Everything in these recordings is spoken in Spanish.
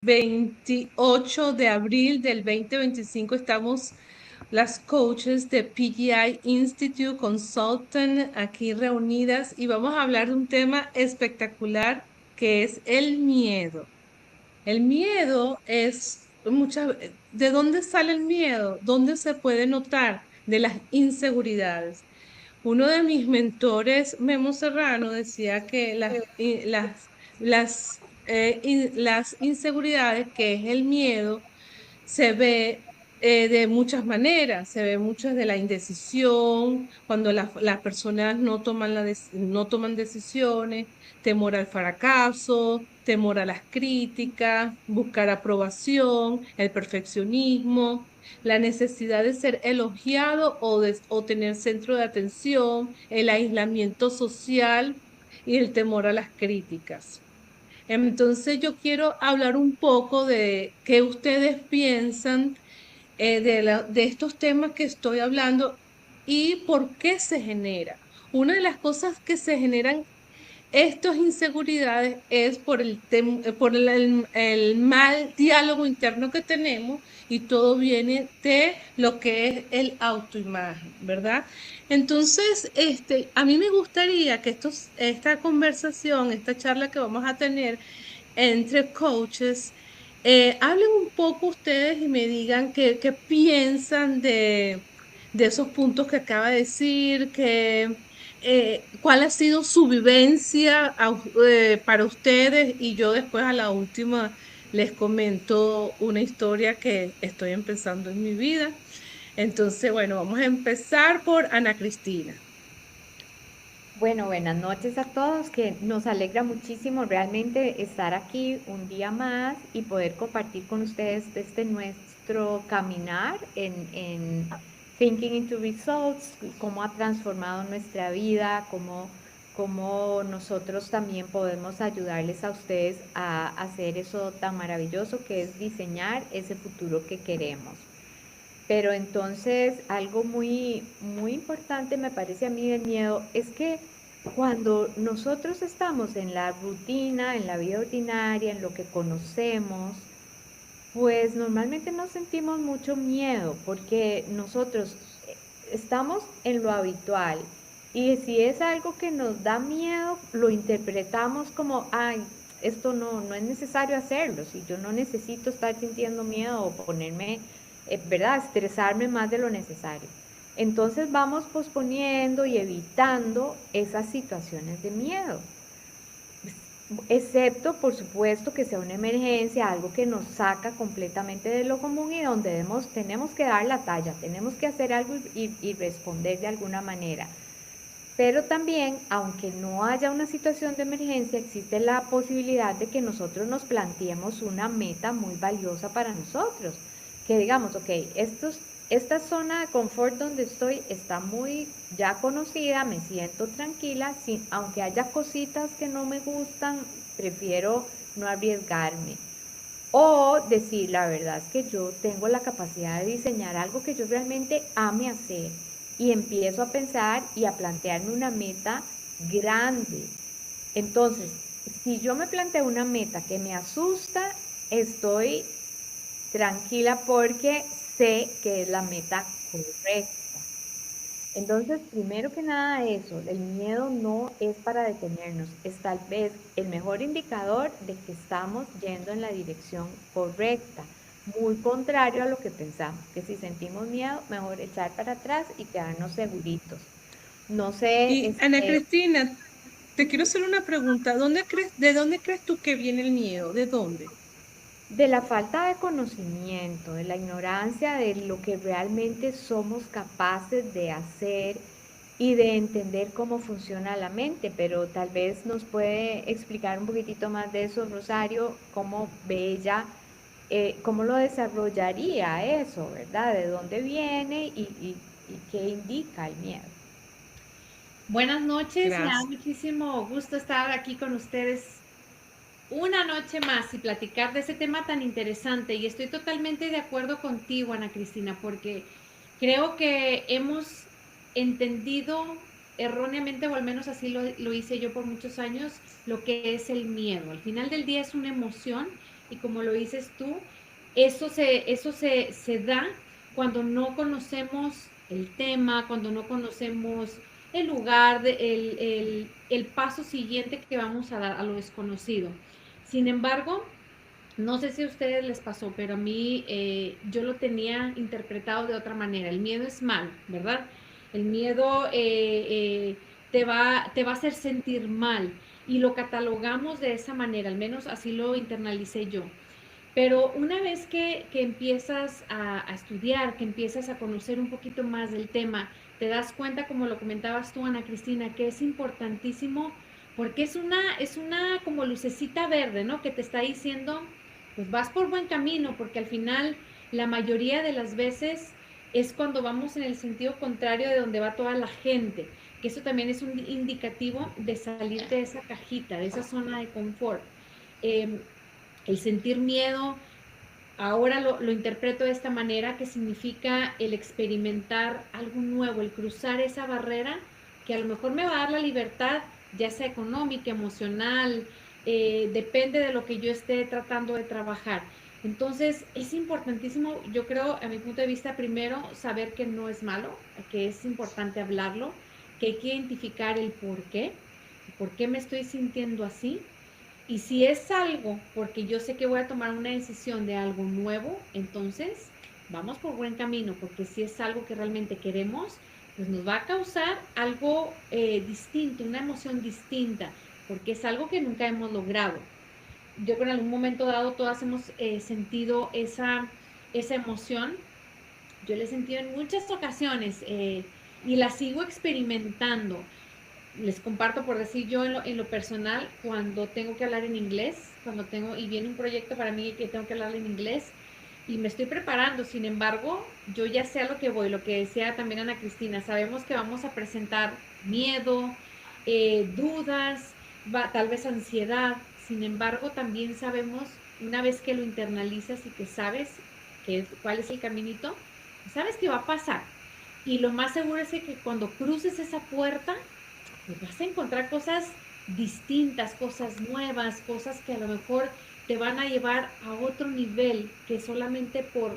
28 de abril del 2025 estamos las coaches de PGI Institute Consultant aquí reunidas y vamos a hablar de un tema espectacular que es el miedo. El miedo es ¿de dónde sale el miedo? ¿Dónde se puede notar? De las inseguridades. Uno de mis mentores, Memo Serrano, decía que las inseguridades, que es el miedo, se ve de muchas maneras. Se ve mucho de la indecisión, cuando las personas no toman decisiones, temor al fracaso, temor a las críticas, buscar aprobación, el perfeccionismo, la necesidad de ser elogiado o tener centro de atención, el aislamiento social y el temor a las críticas. Entonces yo quiero hablar un poco de qué ustedes piensan de estos temas que estoy hablando y por qué se genera. Una de las cosas que se generan estas inseguridades es por el mal diálogo interno que tenemos y todo viene de lo que es el autoimagen, ¿verdad? Entonces, a mí me gustaría que esta conversación, esta charla que vamos a tener entre coaches, hablen un poco ustedes y me digan qué piensan de esos puntos que acaba de decir, cuál ha sido su vivencia para ustedes y yo después a la última les comento una historia que estoy empezando en mi vida. Entonces, bueno, vamos a empezar por Ana Cristina. Bueno, buenas noches a todos, que nos alegra muchísimo realmente estar aquí un día más y poder compartir con ustedes nuestro caminar en Thinking into Results, cómo ha transformado nuestra vida, cómo nosotros también podemos ayudarles a ustedes a hacer eso tan maravilloso que es diseñar ese futuro que queremos. Pero entonces algo muy importante me parece a mí del miedo es que cuando nosotros estamos en la rutina, en la vida ordinaria, en lo que conocemos, pues normalmente no sentimos mucho miedo porque nosotros estamos en lo habitual y si es algo que nos da miedo, lo interpretamos como, ay, esto no es necesario hacerlo, si yo no necesito estar sintiendo miedo o ponerme, ¿verdad?, estresarme más de lo necesario. Entonces vamos posponiendo y evitando esas situaciones de miedo, excepto por supuesto que sea una emergencia, algo que nos saca completamente de lo común y donde tenemos que dar la talla, tenemos que hacer algo y responder de alguna manera. Pero también, aunque no haya una situación de emergencia, existe la posibilidad de que nosotros nos planteemos una meta muy valiosa para nosotros. Que digamos, ok, esta zona de confort donde estoy está muy ya conocida, me siento tranquila, aunque haya cositas que no me gustan, prefiero no arriesgarme. O decir, la verdad es que yo tengo la capacidad de diseñar algo que yo realmente ame hacer y empiezo a pensar y a plantearme una meta grande. Entonces, si yo me planteo una meta que me asusta, estoy tranquila porque sé que es la meta correcta. Entonces, primero que nada eso, el miedo no es para detenernos, es tal vez el mejor indicador de que estamos yendo en la dirección correcta, muy contrario a lo que pensamos, que si sentimos miedo, mejor echar para atrás y quedarnos seguritos. No sé, Y Ana Cristina, te quiero hacer una pregunta. ¿De dónde crees tú que viene el miedo? ¿De dónde? de la falta de conocimiento, de la ignorancia de lo que realmente somos capaces de hacer y de entender cómo funciona la mente, pero tal vez nos puede explicar un poquitito más de eso, Rosario, cómo ve ella, cómo lo desarrollaría eso, ¿verdad? ¿De dónde viene y qué indica el miedo? Buenas noches, me da Gracias. muchísimo gusto estar aquí con ustedes una noche más y platicar de ese tema tan interesante. Y estoy totalmente de acuerdo contigo, Ana Cristina, porque creo que hemos entendido erróneamente, o al menos así lo hice yo por muchos años, lo que es el miedo. Al final del día es una emoción y como lo dices tú, se da cuando no conocemos el tema, cuando no conocemos el lugar, el paso siguiente que vamos a dar a lo desconocido. Sin embargo, no sé si a ustedes les pasó, pero a mí yo lo tenía interpretado de otra manera. El miedo es mal, ¿verdad? El miedo te va a hacer sentir mal y lo catalogamos de esa manera, al menos así lo internalicé yo. Pero una vez que empiezas a estudiar, que empiezas a conocer un poquito más del tema, te das cuenta, como lo comentabas tú, Ana Cristina, que es importantísimo porque es una como lucecita verde, ¿no? Que te está diciendo, pues vas por buen camino, porque al final la mayoría de las veces es cuando vamos en el sentido contrario de donde va toda la gente, que eso también es un indicativo de salir de esa cajita, de esa zona de confort. Eh, el sentir miedo, ahora lo interpreto de esta manera, que significa el experimentar algo nuevo, el cruzar esa barrera que a lo mejor me va a dar la libertad, ya sea económica, emocional, depende de lo que yo esté tratando de trabajar. Entonces es importantísimo, yo creo, a mi punto de vista, primero saber que no es malo, que es importante hablarlo, que hay que identificar por qué me estoy sintiendo así, y si es algo, porque yo sé que voy a tomar una decisión de algo nuevo, entonces vamos por buen camino, porque si es algo que realmente queremos, pues nos va a causar algo distinto, una emoción distinta, porque es algo que nunca hemos logrado. Yo creo que en algún momento dado todas hemos sentido esa emoción. Yo la he sentido en muchas ocasiones y la sigo experimentando. Les comparto, por decir yo en lo personal, cuando tengo que hablar en inglés, y viene un proyecto para mí que tengo que hablar en inglés y me estoy preparando. Sin embargo, yo ya sé a lo que voy, lo que decía también Ana Cristina, sabemos que vamos a presentar miedo, dudas, tal vez ansiedad. Sin embargo, también sabemos, una vez que lo internalizas y que sabes cuál es el caminito, sabes que va a pasar. Y lo más seguro es que cuando cruces esa puerta, pues vas a encontrar cosas distintas, cosas nuevas, cosas que a lo mejor te van a llevar a otro nivel, que solamente por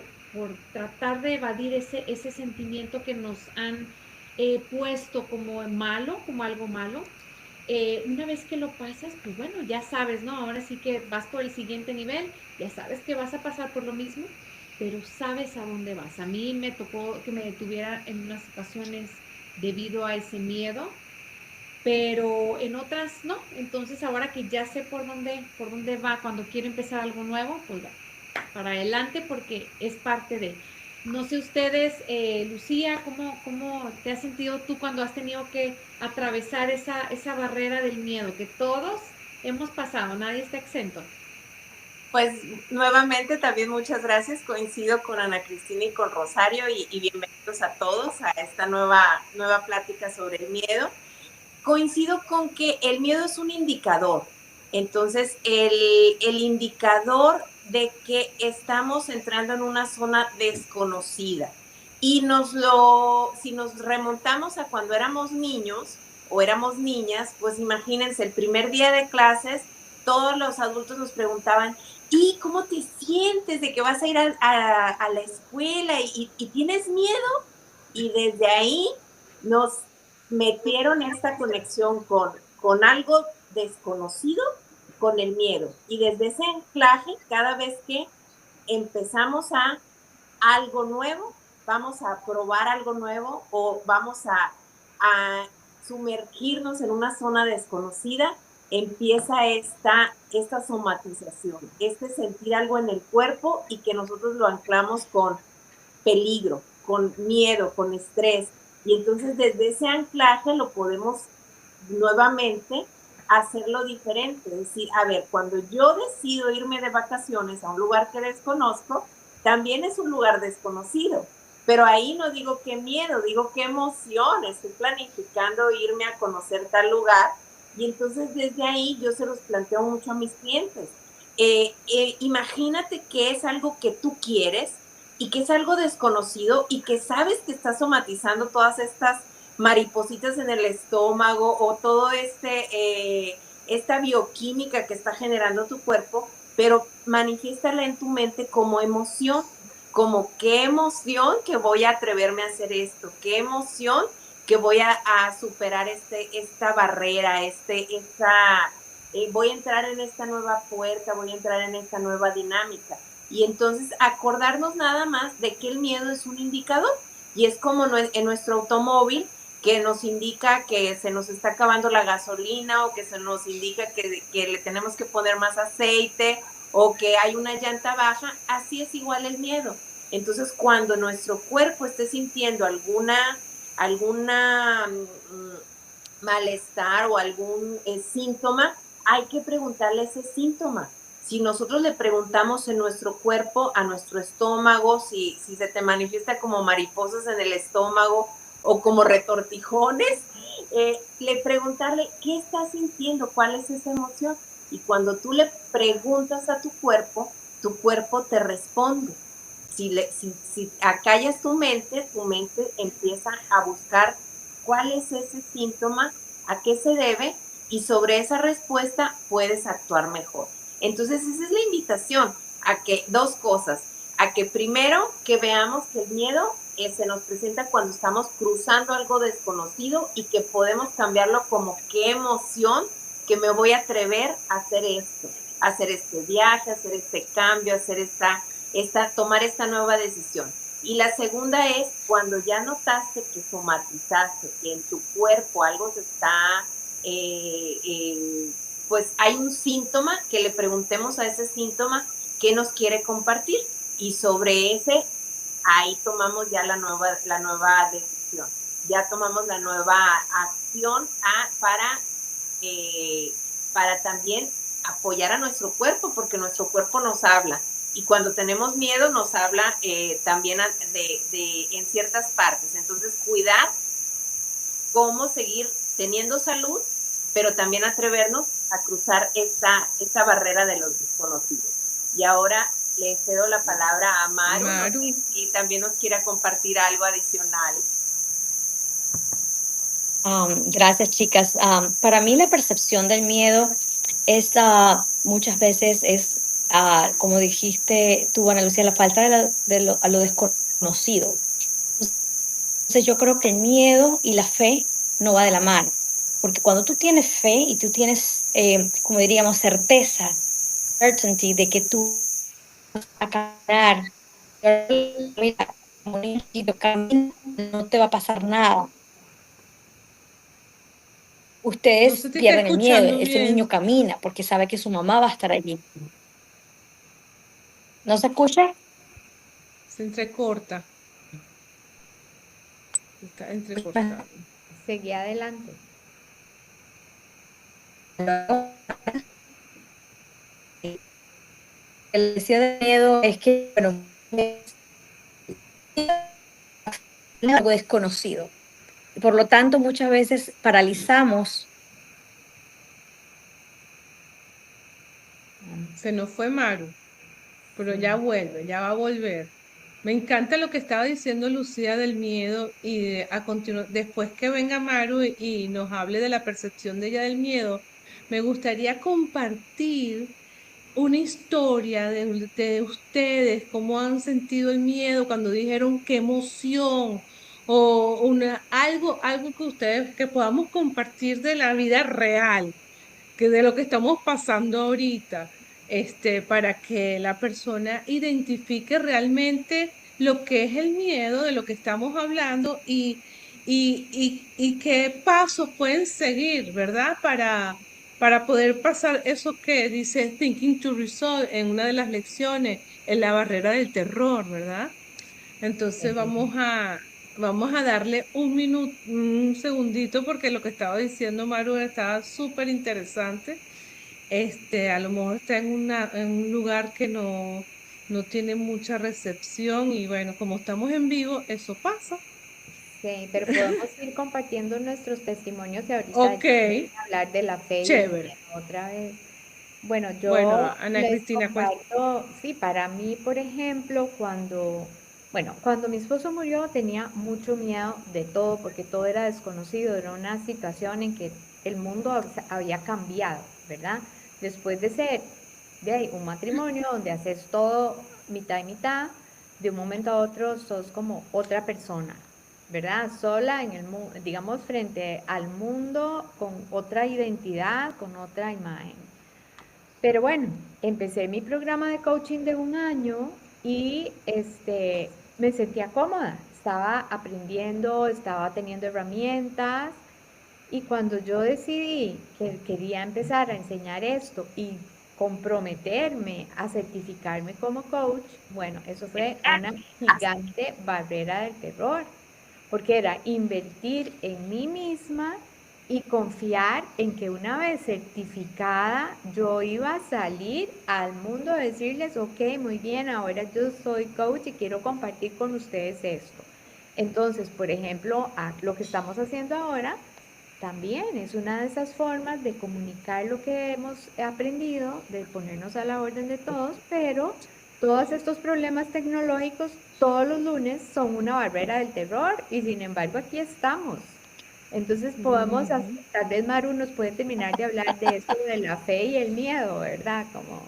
tratar de evadir ese sentimiento que nos han puesto como malo, como algo malo. Una vez que lo pasas, pues bueno, ya sabes, ¿no? Ahora sí que vas por el siguiente nivel, ya sabes que vas a pasar por lo mismo, pero sabes a dónde vas. A mí me tocó que me detuviera en unas ocasiones debido a ese miedo, pero en otras no. Entonces ahora que ya sé por dónde va cuando quiero empezar algo nuevo, pues va para adelante porque es parte de. No sé ustedes, Lucía, ¿cómo te has sentido tú cuando has tenido que atravesar esa barrera del miedo que todos hemos pasado, nadie está exento? Pues nuevamente también muchas gracias, coincido con Ana Cristina y con Rosario y bienvenidos a todos a esta nueva plática sobre el miedo. Coincido con que el miedo es un indicador, entonces el indicador de que estamos entrando en una zona desconocida y si nos remontamos a cuando éramos niños o éramos niñas, pues imagínense el primer día de clases, todos los adultos nos preguntaban, ¿y cómo te sientes de que vas a ir a la escuela y tienes miedo? Y desde ahí nos metieron esta conexión con algo desconocido, con el miedo. Y desde ese anclaje, cada vez que empezamos a algo nuevo, vamos a probar algo nuevo o vamos a sumergirnos en una zona desconocida, empieza esta somatización, este sentir algo en el cuerpo y que nosotros lo anclamos con peligro, con miedo, con estrés. Y entonces desde ese anclaje lo podemos nuevamente hacerlo diferente. Es decir, a ver, cuando yo decido irme de vacaciones a un lugar que desconozco, también es un lugar desconocido. Pero ahí no digo qué miedo, digo qué emoción. Estoy planificando irme a conocer tal lugar. Y entonces desde ahí yo se los planteo mucho a mis clientes. Imagínate que es algo que tú quieres y que es algo desconocido y que sabes que estás somatizando todas estas maripositas en el estómago o todo esta bioquímica que está generando tu cuerpo, pero manifiéstala en tu mente como emoción, como qué emoción que voy a atreverme a hacer esto, qué emoción que voy a superar esta barrera, voy a entrar en esta nueva puerta, voy a entrar en esta nueva dinámica. Y entonces acordarnos nada más de que el miedo es un indicador y es como en nuestro automóvil que nos indica que se nos está acabando la gasolina o que se nos indica que le tenemos que poner más aceite o que hay una llanta baja, así es igual el miedo. Entonces, cuando nuestro cuerpo esté sintiendo alguna malestar o algún síntoma, hay que preguntarle ese síntoma. Si nosotros le preguntamos en nuestro cuerpo, a nuestro estómago, si se te manifiesta como mariposas en el estómago o como retortijones, le preguntarle qué estás sintiendo, cuál es esa emoción. Y cuando tú le preguntas a tu cuerpo te responde. Si acallas tu mente empieza a buscar cuál es ese síntoma, a qué se debe, y sobre esa respuesta puedes actuar mejor. Entonces, esa es la invitación, a que dos cosas, a que primero que veamos que el miedo se nos presenta cuando estamos cruzando algo desconocido y que podemos cambiarlo como qué emoción que me voy a atrever a hacer esto, a hacer este viaje, a hacer este cambio, a hacer tomar esta nueva decisión. Y la segunda es cuando ya notaste que somatizaste, que en tu cuerpo algo se está, pues hay un síntoma, que le preguntemos a ese síntoma qué nos quiere compartir y sobre ese, ahí tomamos ya la nueva decisión, ya tomamos la nueva acción para también apoyar a nuestro cuerpo, porque nuestro cuerpo nos habla. Y cuando tenemos miedo nos habla también en ciertas partes. Entonces, cuidar cómo seguir teniendo salud, pero también atrevernos a cruzar esta barrera de los desconocidos. Y ahora le cedo la palabra a Maru. Maru. Y también nos quiera compartir algo adicional. Gracias, chicas. Para mí la percepción del miedo es muchas veces como dijiste tú, Ana Lucía, la falta a lo desconocido. Entonces yo creo que el miedo y la fe no va de la mano, porque cuando tú tienes fe y tú tienes, como diríamos, certeza, certainty de que tú vas a caminar, mira, como un niñito camina, no te va a pasar nada. No Ustedes se te está pierden el miedo, escuchando ese bien. niño camina porque sabe que su mamá va a estar allí. ¿No se escucha? Se entrecorta. Está entrecortado. Seguí adelante. El deseo de miedo es que, bueno, es algo desconocido. Por lo tanto, muchas veces paralizamos. Se nos fue Maru, pero ya vuelve, ya va a volver. Me encanta lo que estaba diciendo Lucía del miedo y después que venga Maru y nos hable de la percepción de ella del miedo, me gustaría compartir una historia de ustedes, cómo han sentido el miedo cuando dijeron qué emoción o algo que ustedes, que podamos compartir de la vida real, que de lo que estamos pasando ahorita, para que la persona identifique realmente lo que es el miedo de lo que estamos hablando y qué pasos pueden seguir, ¿verdad? Para poder pasar eso que dice Thinking to Resolve en una de las lecciones, en la barrera del terror, ¿verdad? Entonces vamos a darle un minuto, un segundito, porque lo que estaba diciendo Maru estaba súper interesante. A lo mejor está en un lugar que no tiene mucha recepción y bueno, como estamos en vivo, eso pasa. Sí, pero podemos ir compartiendo nuestros testimonios y ahorita Ok, ya pueden hablar de la fe y el chévere. miedo otra vez. Bueno, Bueno, yo Ana les Cristina, pues, comparto, sí, para mí, por ejemplo, cuando mi esposo murió tenía mucho miedo de todo porque todo era desconocido, era una situación en que el mundo había cambiado, ¿verdad? Después de ser de ahí, un matrimonio donde haces todo mitad y mitad, de un momento a otro sos como otra persona, ¿verdad? Sola en el mundo, digamos, frente al mundo, con otra identidad, con otra imagen. Pero bueno, empecé mi programa de coaching de un año y me sentía cómoda, estaba aprendiendo, estaba teniendo herramientas y cuando yo decidí que quería empezar a enseñar esto y comprometerme a certificarme como coach, bueno, eso fue una gigante barrera del terror, porque era invertir en mí misma y confiar en que una vez certificada yo iba a salir al mundo a decirles, ok, muy bien, ahora yo soy coach y quiero compartir con ustedes esto. Entonces, por ejemplo, lo que estamos haciendo ahora también es una de esas formas de comunicar lo que hemos aprendido, de ponernos a la orden de todos, pero todos estos problemas tecnológicos todos los lunes son una barrera del terror y sin embargo aquí estamos. Entonces podemos, tal vez Maru nos puede terminar de hablar de esto de la fe y el miedo, ¿verdad? Como,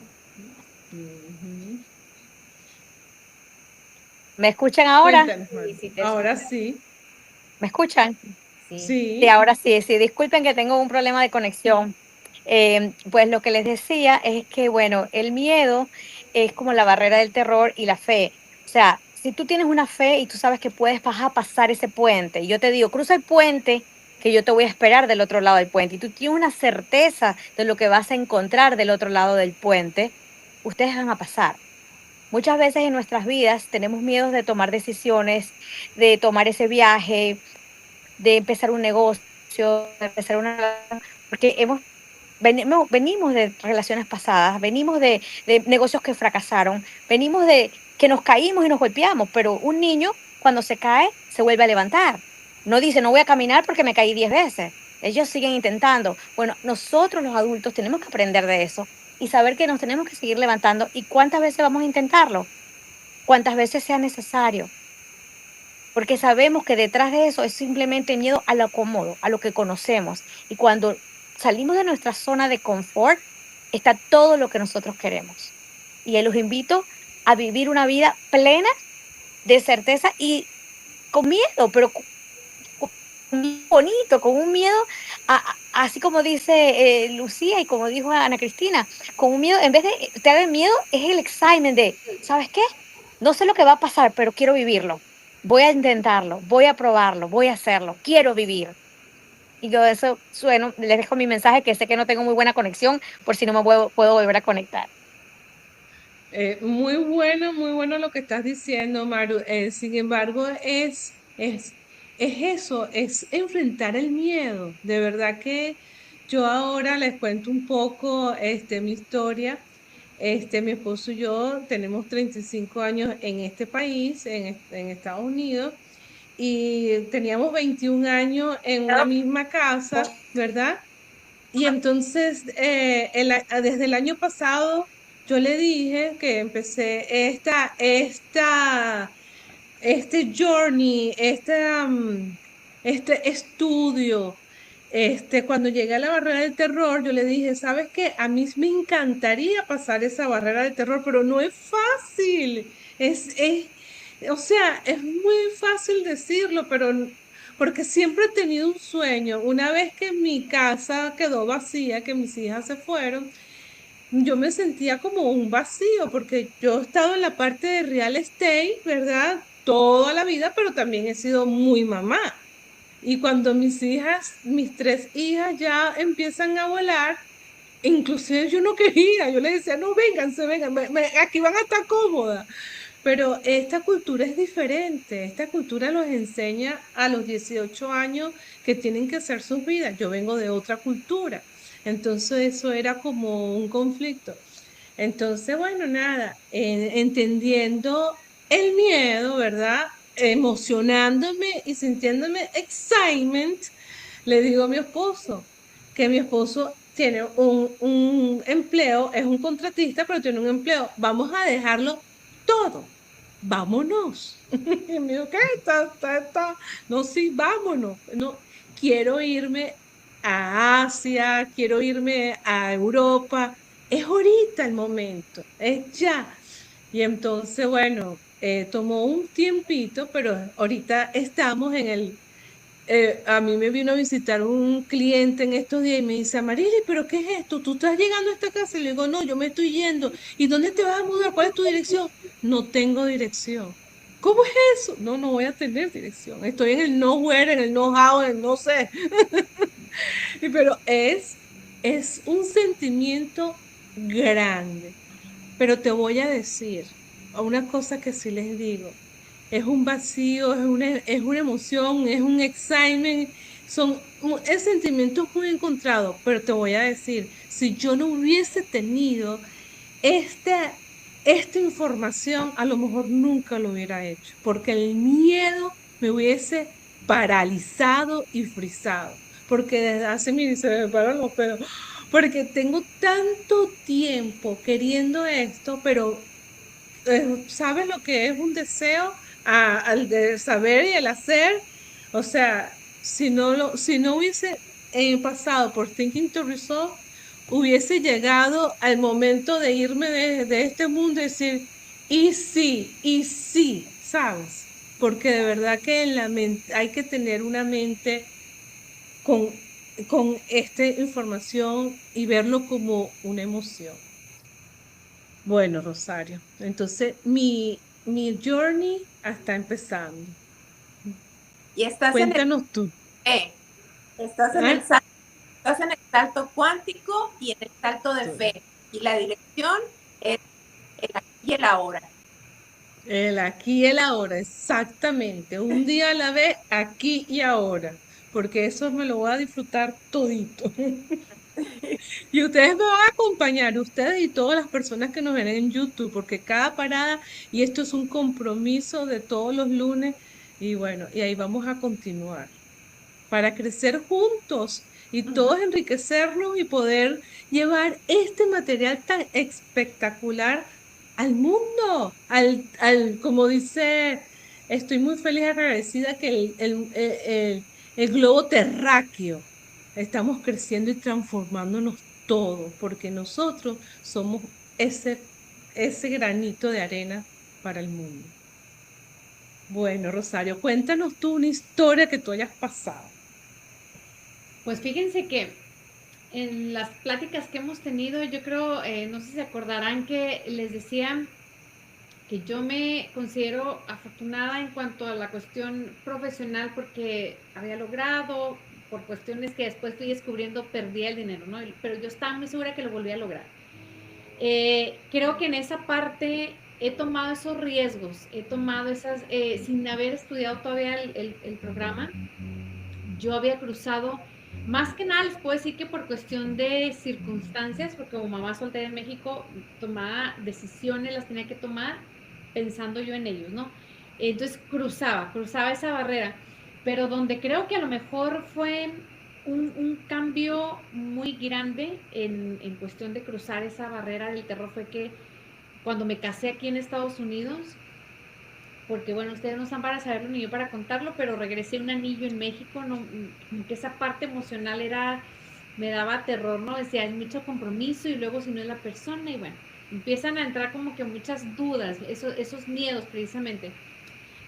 ¿Me escuchan ahora? Cuéntanos, Maru. si te Ahora escuchas, sí, ¿Me escuchan? sí. Sí, sí. ahora sí, sí. Disculpen que tengo un problema de conexión. Pues lo que les decía es que, bueno, el miedo es como la barrera del terror y la fe. O sea, si tú tienes una fe y tú sabes que vas a pasar ese puente, y yo te digo, cruza el puente, que yo te voy a esperar del otro lado del puente, y tú tienes una certeza de lo que vas a encontrar del otro lado del puente, ustedes van a pasar. Muchas veces en nuestras vidas tenemos miedo de tomar decisiones, de tomar ese viaje, de empezar un negocio, de empezar una... porque venimos de relaciones pasadas, venimos de negocios que fracasaron, venimos de que nos caímos y nos golpeamos, pero un niño cuando se cae se vuelve a levantar. No dice, no voy a caminar porque me caí 10 veces. Ellos siguen intentando. Bueno, nosotros los adultos tenemos que aprender de eso y saber que nos tenemos que seguir levantando y cuántas veces vamos a intentarlo, cuántas veces sea necesario, porque sabemos que detrás de eso es simplemente miedo a lo cómodo, a lo que conocemos. Y cuando salimos de nuestra zona de confort, está todo lo que nosotros queremos. Y los invito a vivir una vida plena de certeza y con miedo, pero bonito, con un miedo, así como dice Lucía y como dijo Ana Cristina, con un miedo, en vez de tener miedo, es el excitement de, ¿sabes qué? No sé lo que va a pasar, pero quiero vivirlo. Voy a intentarlo, voy a probarlo, voy a hacerlo, quiero vivir. Y yo eso, bueno, les dejo mi mensaje que sé que no tengo muy buena conexión, por si no me puedo volver a conectar. Muy bueno lo que estás diciendo, Maru. Sin embargo, es eso, es enfrentar el miedo. De verdad que yo ahora les cuento un poco mi historia. Mi esposo y yo tenemos 35 años en este país, en Estados Unidos, y teníamos 21 años en una misma casa, ¿verdad? Y entonces, desde el año pasado, yo le dije que empecé este journey, este estudio. Cuando llegué a la barrera del terror, yo le dije, ¿sabes qué? A mí me encantaría pasar esa barrera del terror, pero no es fácil. O sea, es muy fácil decirlo, pero porque siempre he tenido un sueño. Una vez que mi casa quedó vacía, que mis hijas se fueron, yo me sentía como un vacío, porque yo he estado en la parte de real estate, ¿verdad? Toda la vida, pero también he sido muy mamá. Y cuando mis hijas, mis tres hijas ya empiezan a volar, inclusive yo no quería, yo les decía, no, vénganse, vengan, aquí van a estar cómodas. Pero esta cultura es diferente, esta cultura los enseña a los 18 años que tienen que hacer sus vidas. Yo vengo de otra cultura, entonces eso era como un conflicto. Entonces, bueno, nada, entendiendo el miedo, ¿verdad? Emocionándome y sintiéndome excitement, le digo a mi esposo que mi esposo tiene un empleo, es un contratista, pero tiene un empleo. Vamos a dejarlo todo. Vámonos. Y me dijo, ¿qué? No, sí, vámonos. No, quiero irme a Asia, quiero irme a Europa. es ahorita el momento, es ya. Y entonces, bueno, tomó un tiempito, pero ahorita estamos en a mí me vino a visitar un cliente en estos días y me dice, Amarili, ¿pero qué es esto? ¿Tú estás llegando a esta casa? Y le digo, no, yo me estoy yendo. ¿Y dónde te vas a mudar? ¿Cuál es tu dirección? No tengo dirección. ¿Cómo es eso? No, no voy a tener dirección. Estoy en el nowhere, en el know-how, en el no sé. Pero es un sentimiento grande. Pero te voy a decir una cosa que sí les digo. Es un vacío, es una emoción, es un excitement, es sentimientos muy encontrados, pero te voy a decir, si yo no hubiese tenido esta, esta información, a lo mejor nunca lo hubiera hecho, porque el miedo me hubiese paralizado y frisado, porque desde hace, mire, se me paran los pelos, porque tengo tanto tiempo queriendo esto, pero ¿sabes lo que es un deseo al de saber y el hacer? O sea, si no hubiese pasado por Thinking to Resolve, hubiese llegado al momento de irme de este mundo y decir, y sí, ¿sabes? Porque de verdad que en la mente hay que tener una mente con, con esta información y verlo como una emoción. Bueno, Rosario, entonces mi journey está empezando. Y estás en el Cuéntanos tú. fe, estás en ¿Ah? estás en el salto cuántico y en el salto de fe. Y la dirección es el aquí y el ahora. El aquí y el ahora, exactamente. Un día a la vez, aquí y ahora. Porque eso me lo voy a disfrutar todito. Y ustedes me van a acompañar, ustedes y todas las personas que nos ven en YouTube, porque cada parada, y esto es un compromiso de todos los lunes, y bueno, y ahí vamos a continuar, para crecer juntos y todos enriquecernos y poder llevar este material tan espectacular al mundo, como dice, estoy muy feliz y agradecida que el globo terráqueo estamos creciendo y transformándonos todos, porque nosotros somos ese granito de arena para el mundo. Bueno, Rosario, cuéntanos tú una historia que tú hayas pasado. Pues fíjense que en las pláticas que hemos tenido, yo creo, no sé si se acordarán que les decía que yo me considero afortunada en cuanto a la cuestión profesional porque había logrado, por cuestiones que después fui descubriendo, perdí el dinero, ¿no? Pero yo estaba muy segura que lo volví a lograr. Creo que en esa parte he tomado esos riesgos, he tomado esas, sin haber estudiado todavía el programa, yo había cruzado, más que nada les puedo decir que por cuestión de circunstancias, porque como mamá soltera en México, tomaba decisiones, las tenía que tomar pensando yo en ellos, ¿no? Entonces cruzaba esa barrera, pero donde creo que a lo mejor fue un cambio muy grande en cuestión de cruzar esa barrera del terror fue que cuando me casé aquí en Estados Unidos, porque bueno, ustedes no están para saberlo ni yo para contarlo, pero regresé un anillo en México, no, que esa parte emocional era, me daba terror, ¿no? Decía, hay mucho compromiso y luego si no es la persona y bueno, empiezan a entrar como que muchas dudas, esos miedos precisamente.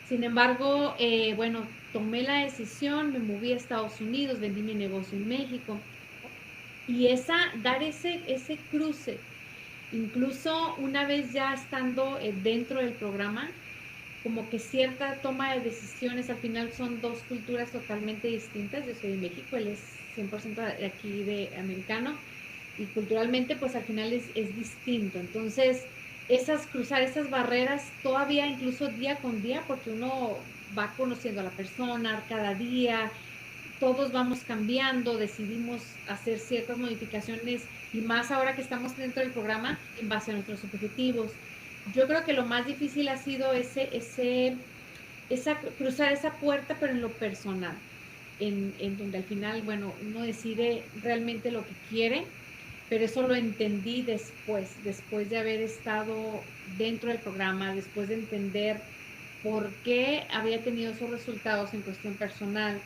Sin embargo, bueno, tomé la decisión, me moví a Estados Unidos, vendí mi negocio en México y dar ese cruce, incluso una vez ya estando dentro del programa, como que cierta toma de decisiones, al final son dos culturas totalmente distintas, yo soy de México, él es 100% de aquí de americano, y culturalmente pues al final es distinto, entonces cruzar esas barreras todavía incluso día con día, porque uno va conociendo a la persona cada día, todos vamos cambiando, decidimos hacer ciertas modificaciones y más ahora que estamos dentro del programa en base a nuestros objetivos. Yo creo que lo más difícil ha sido cruzar esa puerta, pero en lo personal, en donde al final, bueno, uno decide realmente lo que quiere, pero eso lo entendí después de haber estado dentro del programa, después de entender por qué había tenido esos resultados en cuestión personal,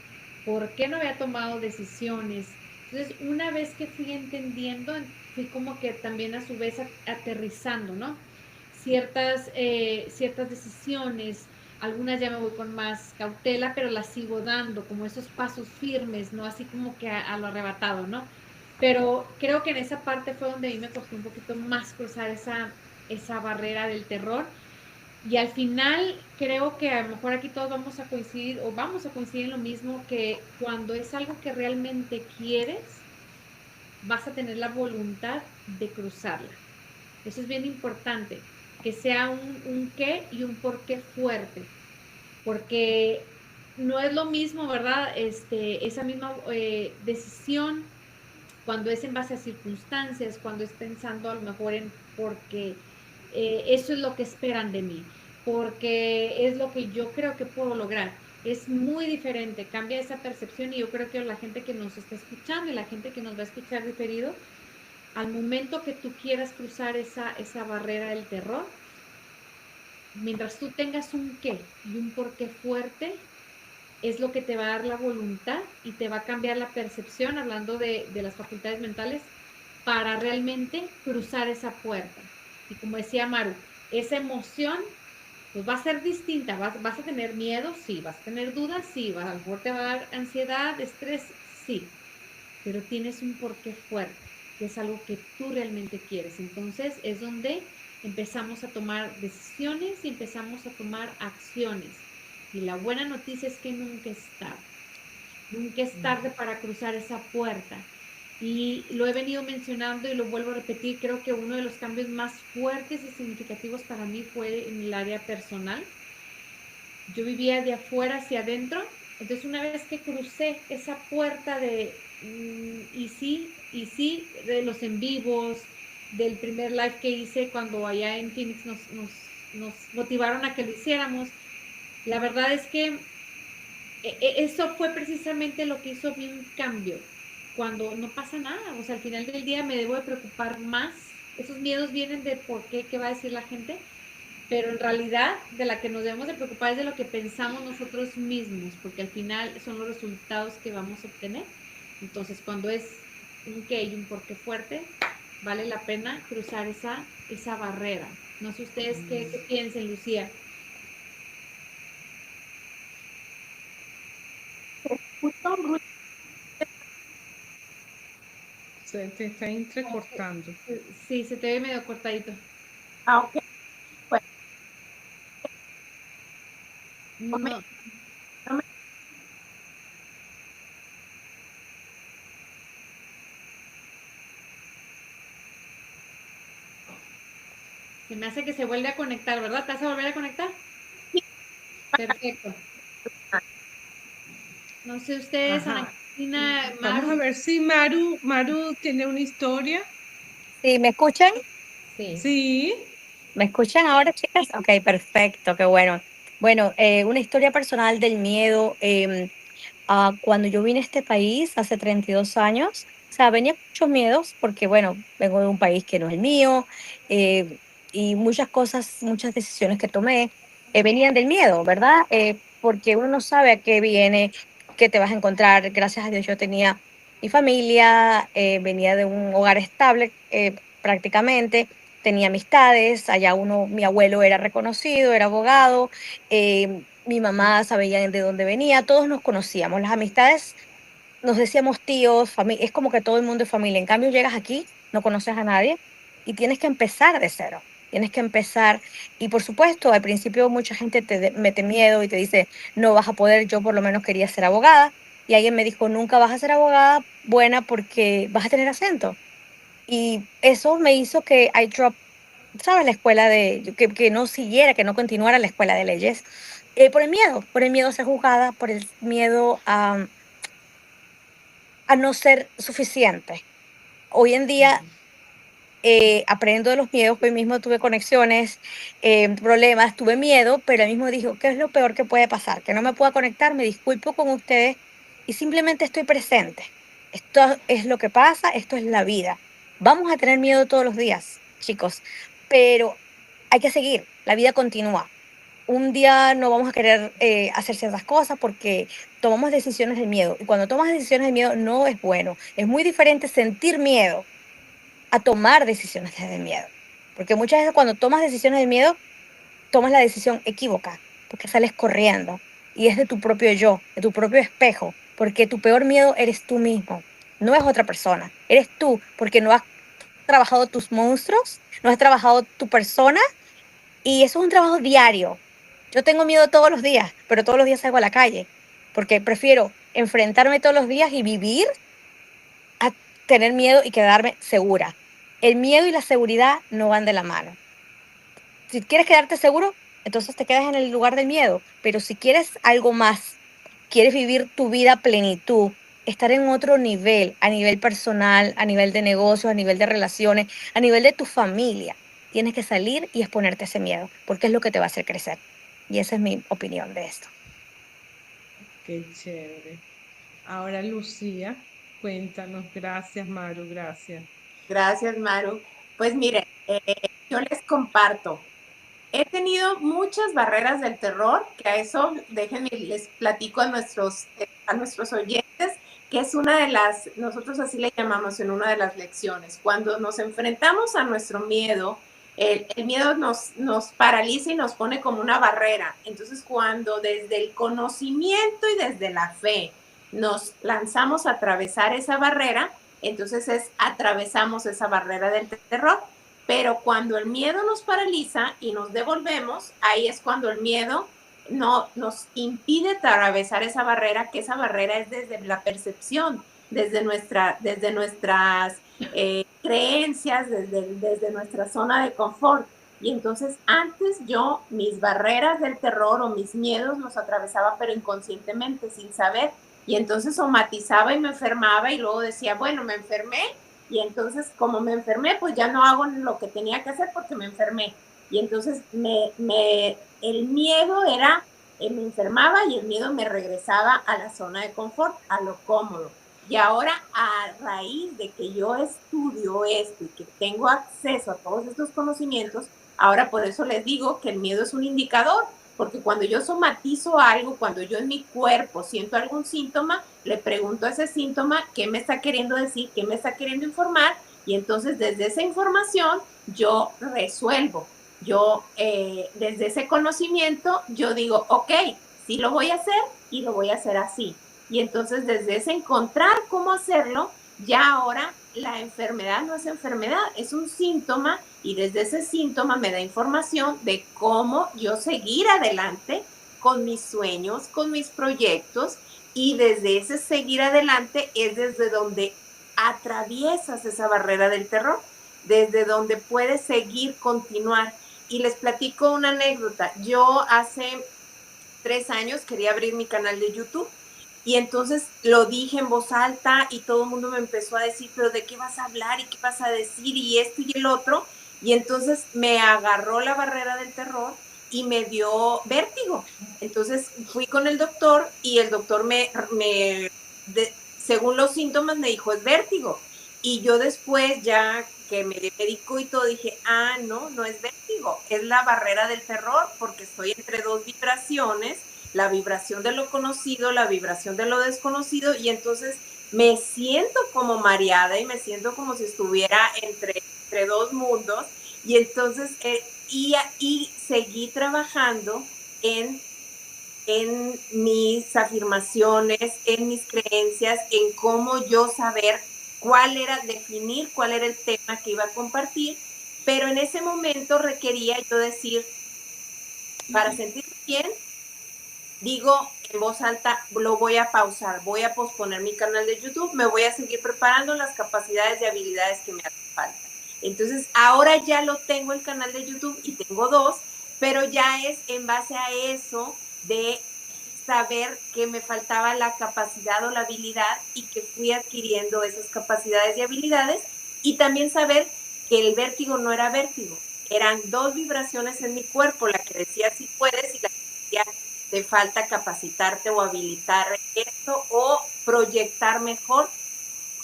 por qué no había tomado decisiones. Entonces, una vez que fui entendiendo, fui como que también a su vez aterrizando, ¿no? Ciertas decisiones, algunas ya me voy con más cautela, pero las sigo dando, como esos pasos firmes, ¿no? Así como que a lo arrebatado, ¿no? Pero creo que en esa parte fue donde a mí me costó un poquito más cruzar esa barrera del terror. Y al final creo que a lo mejor aquí todos vamos a coincidir o vamos a coincidir en lo mismo, que cuando es algo que realmente quieres, vas a tener la voluntad de cruzarla. Eso es bien importante, que sea un qué y un por qué fuerte, porque no es lo mismo, ¿verdad? Esa misma decisión cuando es en base a circunstancias, cuando es pensando a lo mejor en porque eso es lo que esperan de mí, porque es lo que yo creo que puedo lograr. Es muy diferente, cambia esa percepción y yo creo que la gente que nos está escuchando y la gente que nos va a escuchar diferido, al momento que tú quieras cruzar esa barrera del terror, mientras tú tengas un qué y un por qué fuerte, es lo que te va a dar la voluntad y te va a cambiar la percepción, hablando de las facultades mentales, para realmente cruzar esa puerta. Y como decía Maru, esa emoción pues va a ser distinta, vas a tener miedo, sí, vas a tener dudas, sí, a lo mejor te va a dar ansiedad, estrés, sí, pero tienes un porqué fuerte, que es algo que tú realmente quieres. Entonces es donde empezamos a tomar decisiones y empezamos a tomar acciones. Y la buena noticia es que nunca es tarde. Nunca es tarde para cruzar esa puerta. Y lo he venido mencionando y lo vuelvo a repetir, creo que uno de los cambios más fuertes y significativos para mí fue en el área personal. Yo vivía de afuera hacia adentro, entonces una vez que crucé esa puerta de y sí, de los en vivos, del primer live que hice cuando allá en Phoenix nos motivaron a que lo hiciéramos, la verdad es que eso fue precisamente lo que hizo mi cambio. Cuando no pasa nada, o sea, al final del día me debo de preocupar más. Esos miedos vienen de por qué va a decir la gente, pero en realidad de la que nos debemos de preocupar es de lo que pensamos nosotros mismos, porque al final son los resultados que vamos a obtener. Entonces, cuando es un qué y un por qué fuerte, vale la pena cruzar esa barrera. No sé ustedes qué piensen, Lucía. Se te está entrecortando. Sí, se te ve medio cortadito. Ah, ok. Pues, No, no me- se me hace que se vuelve a conectar, ¿verdad? ¿Te vas a volver a conectar? Perfecto. No sé ustedes, Ana Ajá. Cristina, Vamos a Maru. ver si Maru tiene una historia. ¿Sí me escuchan? Sí. Sí. ¿Me escuchan ahora, chicas? Ok, perfecto, qué bueno. Bueno, una historia personal del miedo. Cuando yo vine a este país hace 32 años, o sea, venía con muchos miedos porque, bueno, vengo de un país que no es el mío y muchas cosas, muchas decisiones que tomé venían del miedo, ¿verdad? Porque uno no sabe a qué viene, qué te vas a encontrar. Gracias a Dios yo tenía mi familia, venía de un hogar estable prácticamente, tenía amistades, allá mi abuelo era reconocido, era abogado, mi mamá sabía de dónde venía, todos nos conocíamos, las amistades nos decíamos tíos, es como que todo el mundo es familia. En cambio, llegas aquí, no conoces a nadie y tienes que empezar de cero. Tienes que empezar. Y por supuesto, al principio mucha gente mete miedo y te dice, no vas a poder. Yo por lo menos quería ser abogada. Y alguien me dijo, nunca vas a ser abogada buena porque vas a tener acento. Y eso me hizo que I drop, ¿sabes? La escuela que no siguiera, que no continuara la escuela de leyes. Por el miedo a ser juzgada, por el miedo a no ser suficiente. Hoy en día aprendo de los miedos, hoy mismo tuve conexiones, problemas, tuve miedo, pero él mismo dijo, ¿qué es lo peor que puede pasar? Que no me pueda conectar, me disculpo con ustedes y simplemente estoy presente. Esto es lo que pasa, esto es la vida. Vamos a tener miedo todos los días, chicos, pero hay que seguir, la vida continúa. Un día no vamos a querer hacer ciertas cosas porque tomamos decisiones de miedo. Y cuando tomas decisiones de miedo no es bueno. Es muy diferente sentir miedo a tomar decisiones desde el miedo. Porque muchas veces cuando tomas decisiones de miedo, tomas la decisión equivocada, porque sales corriendo y es de tu propio yo, de tu propio espejo, porque tu peor miedo eres tú mismo, no es otra persona, eres tú, porque no has trabajado tus monstruos, no has trabajado tu persona y eso es un trabajo diario. Yo tengo miedo todos los días, pero todos los días salgo a la calle, porque prefiero enfrentarme todos los días y vivir a tener miedo y quedarme segura. El miedo y la seguridad no van de la mano. Si quieres quedarte seguro, entonces te quedas en el lugar del miedo. Pero si quieres algo más, quieres vivir tu vida a plenitud, estar en otro nivel, a nivel personal, a nivel de negocios, a nivel de relaciones, a nivel de tu familia, tienes que salir y exponerte a ese miedo, porque es lo que te va a hacer crecer. Y esa es mi opinión de esto. Qué chévere. Ahora, Lucía, cuéntanos. Gracias, Maru, gracias. Gracias, Maru. Pues miren, yo les comparto. He tenido muchas barreras del terror, que a eso déjenme les platico a nuestros oyentes, que es una de las, nosotros así le llamamos en una de las lecciones, cuando nos enfrentamos a nuestro miedo, el miedo nos paraliza y nos pone como una barrera. Entonces, cuando desde el conocimiento y desde la fe nos lanzamos a atravesar esa barrera, entonces atravesamos esa barrera del terror. Pero cuando el miedo nos paraliza y nos devolvemos, ahí es cuando el miedo no nos impide atravesar esa barrera, que esa barrera es desde la percepción, desde nuestras creencias, desde nuestra zona de confort. Y entonces antes yo mis barreras del terror o mis miedos los atravesaba, pero inconscientemente, sin saber. Y entonces somatizaba y me enfermaba y luego decía, bueno, me enfermé, y entonces como me enfermé, pues ya no hago lo que tenía que hacer porque me enfermé. Y entonces el miedo era, me enfermaba y el miedo me regresaba a la zona de confort, a lo cómodo. Y ahora, a raíz de que yo estudio esto y que tengo acceso a todos estos conocimientos, ahora por eso les digo que el miedo es un indicador, porque cuando yo somatizo algo, cuando yo en mi cuerpo siento algún síntoma, le pregunto a ese síntoma qué me está queriendo decir, qué me está queriendo informar, y entonces desde esa información yo resuelvo. Yo, desde ese conocimiento, yo digo, ok, sí lo voy a hacer y lo voy a hacer así. Y entonces desde ese encontrar cómo hacerlo, ya ahora la enfermedad no es enfermedad, es un síntoma, y desde ese síntoma me da información de cómo yo seguir adelante con mis sueños, con mis proyectos, y desde ese seguir adelante es desde donde atraviesas esa barrera del terror, desde donde puedes seguir, continuar. Y les platico una anécdota. Yo hace 3 años quería abrir mi canal de YouTube, y entonces lo dije en voz alta y todo el mundo me empezó a decir, pero ¿de qué vas a hablar y qué vas a decir y esto y el otro? Y entonces me agarró la barrera del terror y me dio vértigo. Entonces fui con el doctor y el doctor según los síntomas me dijo, es vértigo. Y yo después ya que me medicó y todo, dije, no es vértigo, es la barrera del terror, porque estoy entre dos vibraciones, la vibración de lo conocido, la vibración de lo desconocido, y entonces me siento como mareada y me siento como si estuviera entre dos mundos, y entonces, y seguí trabajando en mis afirmaciones, en mis creencias, en cómo yo saber definir cuál era el tema que iba a compartir, pero en ese momento requería yo decir, para sentirme bien, digo en voz alta, lo voy a pausar, voy a posponer mi canal de YouTube, me voy a seguir preparando las capacidades y habilidades que me hacen falta. Entonces, ahora ya lo tengo el canal de YouTube y tengo 2, pero ya es en base a eso de saber que me faltaba la capacidad o la habilidad y que fui adquiriendo esas capacidades y habilidades, y también saber que el vértigo no era vértigo, eran 2 vibraciones en mi cuerpo, la que decía si puedes y la que decía te falta capacitarte o habilitar esto o proyectar mejor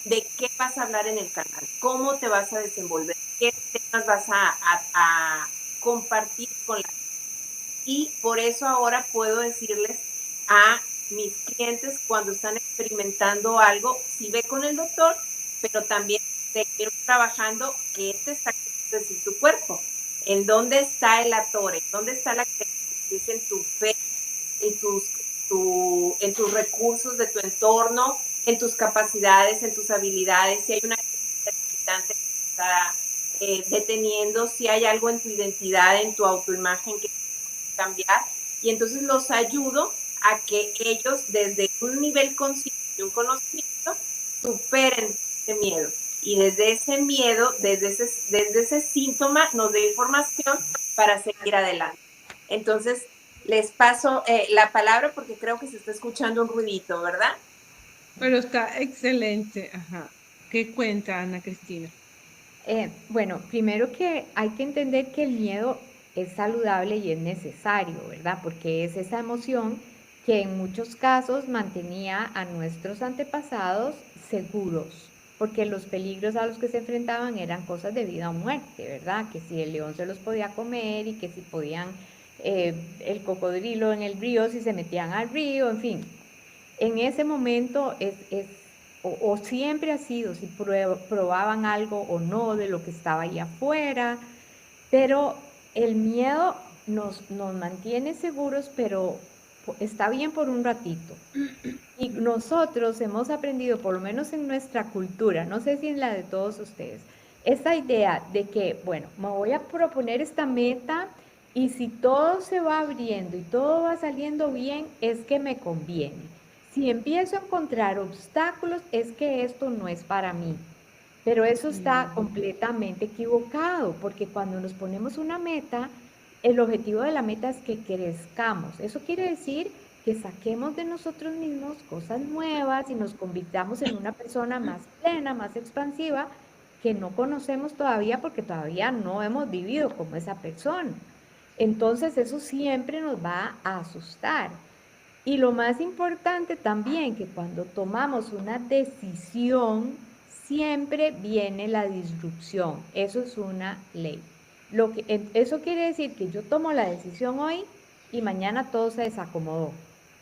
de qué vas a hablar en el canal, cómo te vas a desenvolver, qué temas vas a compartir con la gente. Y por eso ahora puedo decirles a mis clientes cuando están experimentando algo, sí ve con el doctor, pero también seguir trabajando qué te está queriendo decir tu cuerpo, en dónde está el atore, dónde está la creencia, es en tu fe, en tus recursos de tu entorno, en tus capacidades, en tus habilidades, si hay una creencia limitante que está deteniendo, si hay algo en tu identidad, en tu autoimagen que cambiar, y entonces los ayudo a que ellos desde un nivel consciente y un conocimiento superen ese miedo, y desde ese miedo, desde ese síntoma nos dé información para seguir adelante. Entonces les paso la palabra porque creo que se está escuchando un ruidito, ¿verdad? Pero está excelente. Ajá. ¿Qué cuenta, Ana Cristina? Bueno, primero que hay que entender que el miedo es saludable y es necesario, ¿verdad? Porque es esa emoción que en muchos casos mantenía a nuestros antepasados seguros, porque los peligros a los que se enfrentaban eran cosas de vida o muerte, ¿verdad? Que si el león se los podía comer y que si podían el cocodrilo en el río, si se metían al río, en fin. En ese momento o siempre ha sido, si probaban algo o no de lo que estaba ahí afuera, pero el miedo nos mantiene seguros, pero está bien por un ratito. Y nosotros hemos aprendido, por lo menos en nuestra cultura, no sé si en la de todos ustedes, esta idea de que, bueno, me voy a proponer esta meta y si todo se va abriendo y todo va saliendo bien, es que me conviene. Si empiezo a encontrar obstáculos, es que esto no es para mí. Pero eso está completamente equivocado, porque cuando nos ponemos una meta, el objetivo de la meta es que crezcamos. Eso quiere decir que saquemos de nosotros mismos cosas nuevas y nos convirtamos en una persona más plena, más expansiva, que no conocemos todavía porque todavía no hemos vivido como esa persona. Entonces eso siempre nos va a asustar. Y lo más importante también, que cuando tomamos una decisión, siempre viene la disrupción. Eso es una ley. Eso quiere decir que yo tomo la decisión hoy y mañana todo se desacomodó.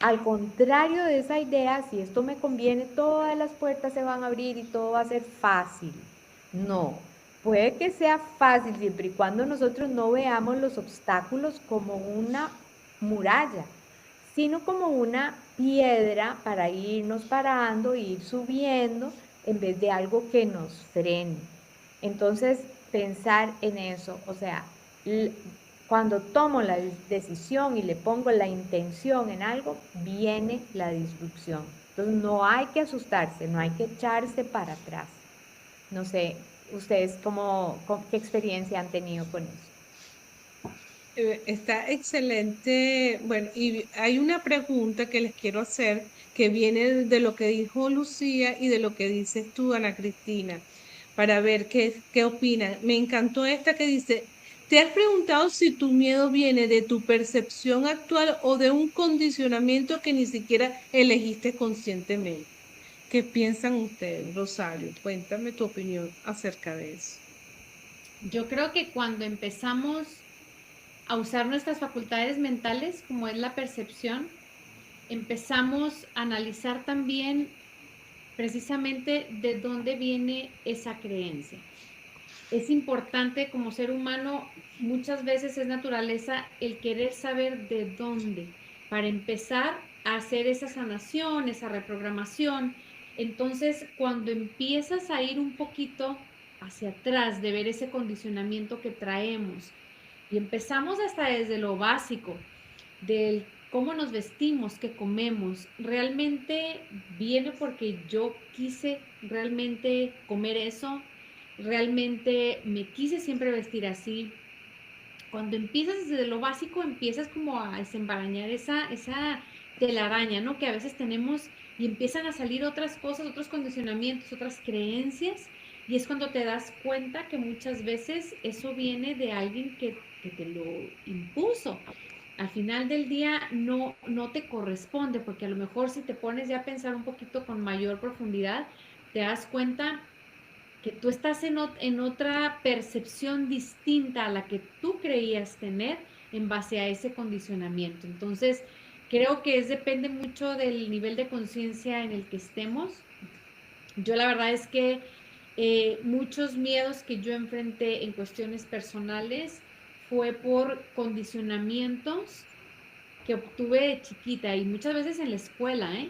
Al contrario de esa idea, si esto me conviene, todas las puertas se van a abrir y todo va a ser fácil. No, puede que sea fácil siempre y cuando nosotros no veamos los obstáculos como una muralla, sino como una piedra para irnos parando, ir subiendo, en vez de algo que nos frene. Entonces, pensar en eso, o sea, cuando tomo la decisión y le pongo la intención en algo, viene la disrupción. Entonces, no hay que asustarse, no hay que echarse para atrás. No sé, ustedes qué experiencia han tenido con eso. Está excelente. Bueno, y hay una pregunta que les quiero hacer que viene de lo que dijo Lucía y de lo que dices tú, Ana Cristina, para ver qué opinan. Me encantó esta que dice, ¿te has preguntado si tu miedo viene de tu percepción actual o de un condicionamiento que ni siquiera elegiste conscientemente? ¿Qué piensan ustedes, Rosario? Cuéntame tu opinión acerca de eso. Yo creo que cuando empezamos a usar nuestras facultades mentales, como es la percepción, empezamos a analizar también precisamente de dónde viene esa creencia. Es importante como ser humano, muchas veces es naturaleza el querer saber de dónde, para empezar a hacer esa sanación, esa reprogramación. Entonces, cuando empiezas a ir un poquito hacia atrás, de ver ese condicionamiento que traemos, y empezamos hasta desde lo básico, del cómo nos vestimos, qué comemos, realmente viene porque yo quise realmente comer eso, realmente me quise siempre vestir así. Cuando empiezas desde lo básico, empiezas como a desembarañar esa telaraña, ¿no? Que a veces tenemos y empiezan a salir otras cosas, otros condicionamientos, otras creencias, y es cuando te das cuenta que muchas veces eso viene de alguien que te lo impuso. Al final del día no te corresponde, porque a lo mejor si te pones ya a pensar un poquito con mayor profundidad, te das cuenta que tú estás en otra percepción distinta a la que tú creías tener en base a ese condicionamiento. Entonces, creo que depende mucho del nivel de conciencia en el que estemos. Yo la verdad es que muchos miedos que yo enfrenté en cuestiones personales fue por condicionamientos que obtuve de chiquita y muchas veces en la escuela, ¿eh?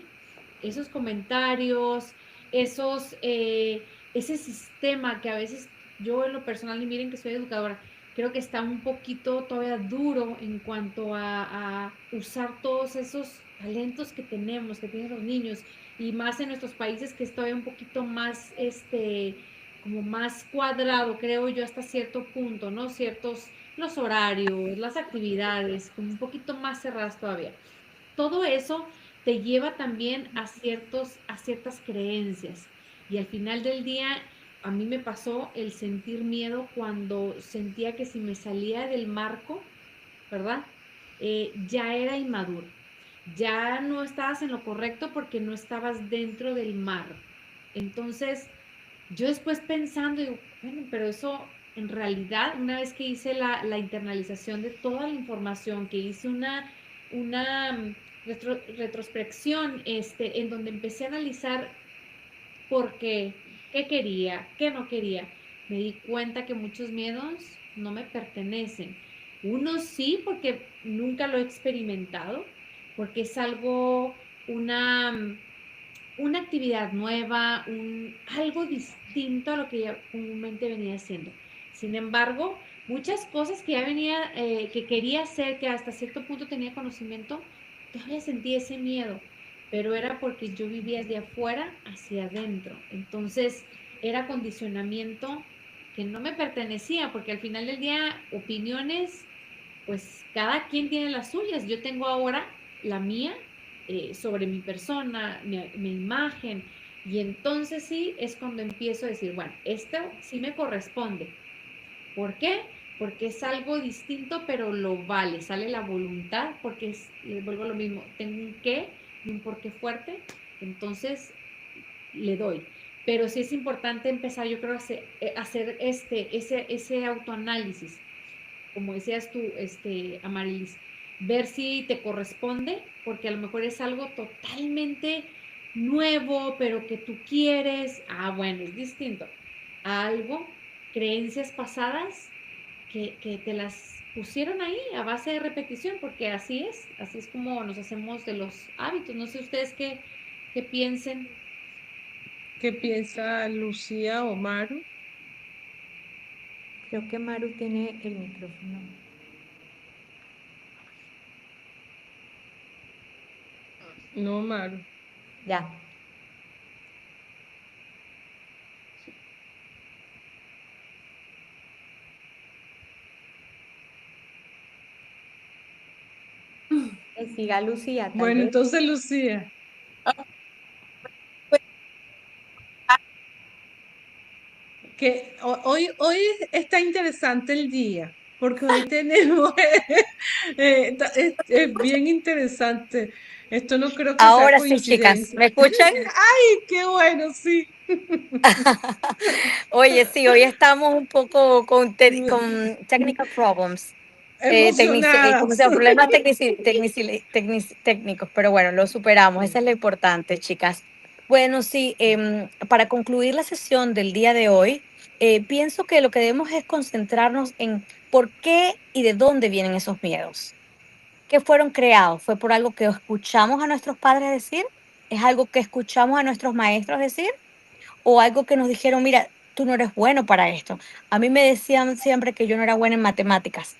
Esos comentarios, ese sistema que a veces yo en lo personal, y miren que soy educadora, creo que está un poquito todavía duro en cuanto a usar todos esos talentos que tenemos, que tienen los niños, y más en nuestros países que es todavía un poquito más, como más cuadrado, creo yo, hasta cierto punto, ¿no? Los horarios, las actividades, como un poquito más cerradas todavía. Todo eso te lleva también a ciertas creencias. Y al final del día, a mí me pasó el sentir miedo cuando sentía que si me salía del marco, ¿verdad? Ya era inmaduro. Ya no estabas en lo correcto porque no estabas dentro del mar. Entonces, yo después pensando, digo, bueno, pero eso en realidad, una vez que hice la internalización de toda la información, que hice una retrospección en donde empecé a analizar por qué quería, qué no quería, me di cuenta que muchos miedos no me pertenecen. Unos sí, porque nunca lo he experimentado, porque es algo, una, una actividad nueva, algo distinto a lo que ya comúnmente venía haciendo. Sin embargo, muchas cosas que ya venía, que quería hacer, que hasta cierto punto tenía conocimiento, todavía sentía ese miedo, pero era porque yo vivía de afuera hacia adentro. Entonces, era condicionamiento que no me pertenecía, porque al final del día, opiniones, pues cada quien tiene las suyas. Yo tengo ahora la mía sobre mi persona, mi imagen, y entonces sí es cuando empiezo a decir, bueno, esto sí me corresponde. ¿Por qué? Porque es algo distinto, pero lo vale, sale la voluntad, porque les vuelvo a lo mismo, tengo un qué y un por qué fuerte, entonces le doy. Pero sí es importante empezar, yo creo, a hacer ese autoanálisis, como decías tú, Amarilis, ver si te corresponde, porque a lo mejor es algo totalmente nuevo, pero que tú quieres, bueno, es distinto a algo, creencias pasadas que te las pusieron ahí a base de repetición, porque así es como nos hacemos de los hábitos. No sé ustedes qué piensen. ¿Qué piensa Lucía o Maru? Creo que Maru tiene el micrófono. No, Maru. Ya. Que siga Lucía, tal Bueno, vez. entonces Lucía, Pues, hoy está interesante el día, porque hoy tenemos, es bien interesante. Esto no creo que sea Ahora sí, chicas, coincidencia. ¿me escuchan? ¡Ay, qué bueno, sí! Oye, sí, hoy estamos un poco con technical problems, como Emocionadas. sea, problemas técnicos, pero bueno, lo superamos, eso es lo importante, chicas. Bueno, sí, para concluir la sesión del día de hoy, pienso que lo que debemos es concentrarnos en por qué y de dónde vienen esos miedos. ¿Qué fueron creados? ¿Fue por algo que escuchamos a nuestros padres decir? ¿Es algo que escuchamos a nuestros maestros decir? ¿O algo que nos dijeron, mira, tú no eres bueno para esto? A mí me decían siempre que yo no era buena en matemáticas.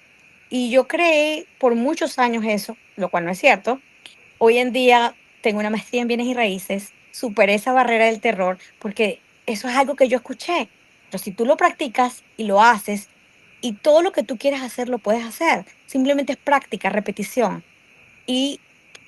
Y yo creí por muchos años eso, lo cual no es cierto. Hoy en día tengo una maestría en bienes y raíces, superé esa barrera del terror porque eso es algo que yo escuché. Pero si tú lo practicas y lo haces y todo lo que tú quieres hacer lo puedes hacer, simplemente es práctica, repetición y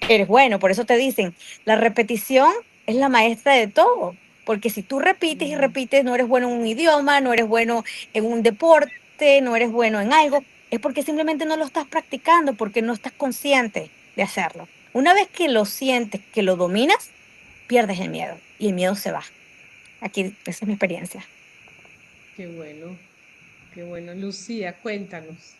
eres bueno. Por eso te dicen, la repetición es la maestra de todo. Porque si tú repites y repites, no eres bueno en un idioma, no eres bueno en un deporte, no eres bueno en algo, es porque simplemente no lo estás practicando, porque no estás consciente de hacerlo. Una vez que lo sientes, que lo dominas, pierdes el miedo y el miedo se va. Aquí, esa es mi experiencia. Qué bueno, qué bueno. Lucía, cuéntanos.